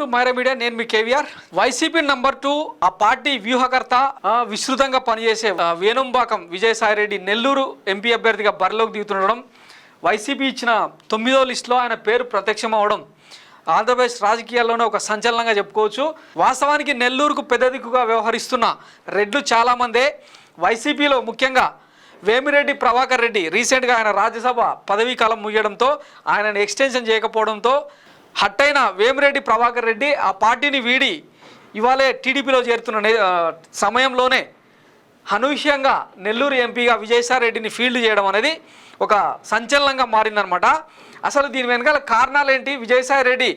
To Myra media. నేను మీ KVR. YCP number 2 ఆ పార్టీ వ్యూహకర్త, విస్తృతంగా పనిచేసే వేణుంబాకం విజయసాయిరెడ్డి నెల్లూరు ఎంపీ అభ్యర్థిగా బరిలోకి దిగుతుండడం, వైసీపీ ఇచ్చిన 9వ లిస్టులో ఆయన పేరు ప్రత్యక్షం అవడం ఆంధ్రప్రదేశ్ రాజకీయాల్లోనే ఒక సంచలనంగా చెప్పుకోవచ్చు. వాస్తవానికి నెల్లూరుకు పెద్ద దిక్కుగా వ్యవహరిస్తున్న రెడ్లు చాలామందే. వైసీపీలో ముఖ్యంగా వేమిరెడ్డి ప్రభాకర్ రెడ్డి రీసెంట్గా ఆయన రాజ్యసభ పదవీ కాలం ముగియడంతో ఆయనను ఎక్స్టెన్షన్ చేయకపోవడంతో హట్టైన వేమిరెడ్డి ప్రభాకర్ రెడ్డి ఆ పార్టీని వీడి ఇవాళే టీడీపీలో చేరుతున్న సమయంలోనే అనూహ్యంగా నెల్లూరు ఎంపీగా విజయసాయిరెడ్డిని ఫీల్డ్ చేయడం అనేది ఒక సంచలనంగా మారిందనమాట. అసలు దీని వెనకాల కారణాలు ఏంటి? విజయసాయిరెడ్డి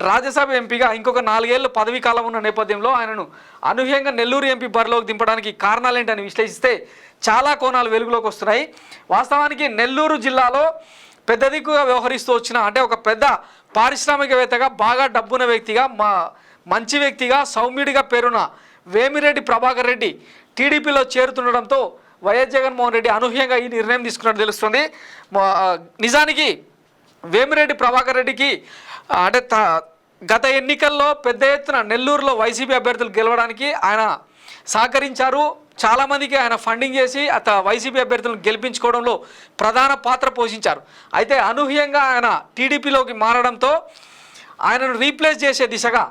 రాజ్యసభ ఎంపీగా ఇంకొక 4 ఏళ్ళు పదవీ కాలం ఉన్న నేపథ్యంలో ఆయనను అనూహ్యంగా నెల్లూరు ఎంపీ బరిలోకి దింపడానికి కారణాలు ఏంటని విశ్లేషిస్తే చాలా కోణాలు వెలుగులోకి వస్తున్నాయి. వాస్తవానికి నెల్లూరు జిల్లాలో పెద్ద దిక్కుగా వ్యవహరిస్తూ వచ్చిన అంటే ఒక పెద్ద పారిశ్రామికవేత్తగా, బాగా డబ్బున్న వ్యక్తిగా, మంచి వ్యక్తిగా, సౌమ్యుడిగా పేరున్న వేమిరెడ్డి ప్రభాకర్ రెడ్డి టీడీపీలో చేరుతుండడంతో వైఎస్ జగన్మోహన్ రెడ్డి అనూహ్యంగా ఈ నిర్ణయం తీసుకున్నట్టు తెలుస్తుంది. నిజానికి వేమిరెడ్డి ప్రభాకర్ రెడ్డికి అంటే గత ఎన్నికల్లో పెద్ద ఎత్తున నెల్లూరులో వైసీపీ అభ్యర్థులు గెలవడానికి ఆయన సహకరించారు. చాలామందికి ఆయన ఫండింగ్ చేసి వైసీపీ అభ్యర్థులను గెలిపించుకోవడంలో ప్రధాన పాత్ర పోషించారు. అయితే అనూహ్యంగా ఆయన టీడీపీలోకి మారడంతో ఆయనను రీప్లేస్ చేసే దిశగా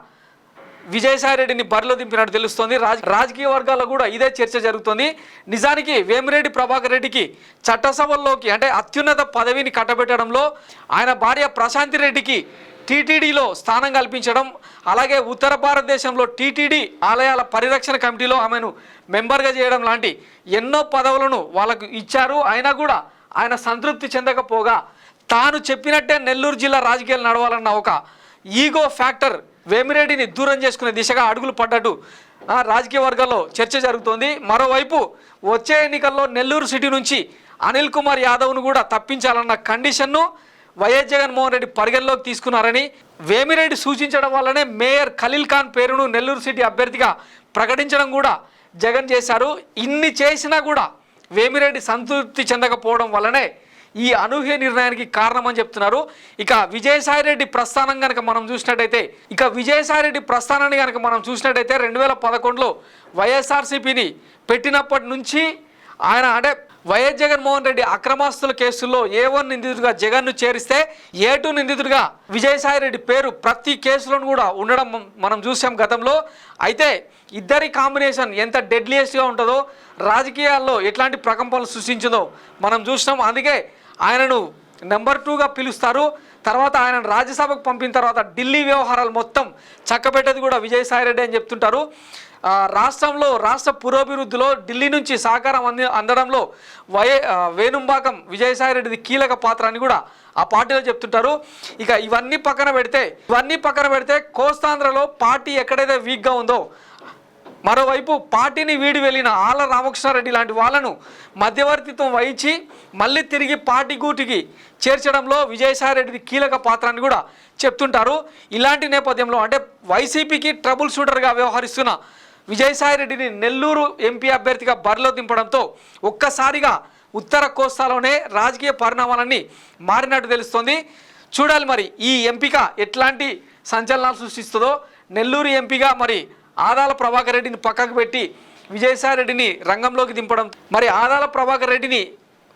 విజయసాయిరెడ్డిని బరిలో దింపినట్టు తెలుస్తోంది. రాజకీయ వర్గాల్లో కూడా ఇదే చర్చ జరుగుతోంది. నిజానికి వేమిరెడ్డి ప్రభాకర్ రెడ్డికి చట్టసభల్లోకి అంటే అత్యున్నత పదవిని కట్టబెట్టడంలో ఆయన భార్య ప్రశాంతి రెడ్డికి టీటీడీలో స్థానం కల్పించడం, అలాగే ఉత్తర భారతదేశంలో టీటీడీ ఆలయాల పరిరక్షణ కమిటీలో ఆమెను మెంబర్గా చేయడం లాంటి ఎన్నో పదవులను వాళ్ళకు ఇచ్చారు. అయినా కూడా ఆయన సంతృప్తి చెందకపోగా తాను చెప్పినట్టే నెల్లూరు జిల్లా రాజకీయాలు నడవాలన్న ఒక ఈగో ఫ్యాక్టర్ వేమిరెడ్డిని దూరం చేసుకునే దిశగా అడుగులు పడ్డట్టు రాజకీయ వర్గాల్లో చర్చ జరుగుతోంది. మరోవైపు వచ్చే ఎన్నికల్లో నెల్లూరు సిటీ నుంచి అనిల్ కుమార్ యాదవ్ను కూడా తప్పించాలన్న కండిషన్ను వైఎస్ జగన్మోహన్ రెడ్డి పరిగణలోకి తీసుకున్నారని, వేమిరెడ్డి సూచించడం వల్లనే మేయర్ ఖలీల్ ఖాన్ పేరును నెల్లూరు సిటీ అభ్యర్థిగా ప్రకటించడం కూడా జగన్ చేశారు. ఇన్ని చేసినా కూడా వేమిరెడ్డి సంతృప్తి చెందకపోవడం వల్లనే ఈ అనూహ్య నిర్ణయానికి కారణమని చెప్తున్నారు. ఇక విజయసాయిరెడ్డి ప్రస్థానం కనుక మనం చూసినట్టయితే 2011లో వైఎస్ఆర్సీపీని పెట్టినప్పటి నుంచి ఆయన అంటే వైఎస్ జగన్మోహన్ రెడ్డి అక్రమాస్తుల కేసుల్లో A1 నిందితుడిగా జగన్ను చేరిస్తే A2 నిందితుడిగా విజయసాయిరెడ్డి పేరు ప్రతి కేసులోనూ కూడా ఉండడం మనం చూసాం గతంలో. అయితే ఇద్దరి కాంబినేషన్ ఎంత డెడ్లియస్ట్గా ఉంటుందో, రాజకీయాల్లో ఎట్లాంటి ప్రకంపనలు సృష్టించిందో మనం చూసినాం. అందుకే ఆయనను నెంబర్ 2గా పిలుస్తారు. తర్వాత ఆయనను రాజ్యసభకు పంపిన తర్వాత ఢిల్లీ వ్యవహారాలు మొత్తం చక్కబెట్టేది కూడా విజయసాయిరెడ్డి అని చెప్తుంటారు. రాష్ట్ర పురోభివృద్ధిలో ఢిల్లీ నుంచి సహకారం అందడంలో వేణుంబాకం విజయసాయిరెడ్డిది కీలక పాత్ర అని కూడా ఆ పార్టీలో చెప్తుంటారు. ఇక ఇవన్నీ పక్కన పెడితే కోస్తాంధ్రలో పార్టీ ఎక్కడైతే వీక్గా ఉందో, మరోవైపు పార్టీని వీడి వెళ్ళిన ఆళ్ళ రామకృష్ణారెడ్డి లాంటి వాళ్ళను మధ్యవర్తిత్వం వహించి మళ్ళీ తిరిగి పార్టీ గూటికి చేర్చడంలో విజయసాయిరెడ్డిది కీలక పాత్ర అని కూడా చెప్తుంటారు. ఇలాంటి నేపథ్యంలో అంటే వైసీపీకి ట్రబుల్ షూటర్గా వ్యవహరిస్తున్న విజయసాయిరెడ్డిని నెల్లూరు ఎంపీ అభ్యర్థిగా బరిలో దింపడంతో ఒక్కసారిగా ఉత్తర కోస్తాలోనే రాజకీయ పరిణామాలన్నీ మారినట్టు తెలుస్తోంది. చూడాలి మరి ఈ ఎంపిక ఎట్లాంటి సంచలనాలు సృష్టిస్తుందో. నెల్లూరు ఎంపీగా మరి ఆదాల ప్రభాకర్ రెడ్డిని పక్కకు పెట్టి విజయసాయిరెడ్డిని రంగంలోకి దింపడం, మరి ఆదాల ప్రభాకర్ రెడ్డిని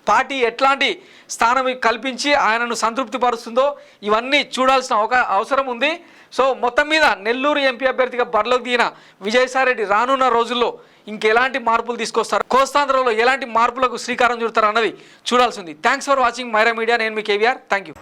పార్టీ ఎట్లాంటి స్థానం కల్పించి ఆయనను సంతృప్తి పరుస్తుందో ఇవన్నీ చూడాల్సిన అవసరం ఉంది. సో మొత్తం మీద నెల్లూరు ఎంపీ అభ్యర్థిగా బరిలోకి దిగిన విజయసాయిరెడ్డి రానున్న రోజుల్లో ఇంకెలాంటి మార్పులు తీసుకొస్తారు, కోస్తాంధ్రలో ఎలాంటి మార్పులకు శ్రీకారం చుడతారు అన్నది చూడాల్సి ఉంది. Thanks for watching Myra media. నేను మీ కేవీఆర్. Thank you.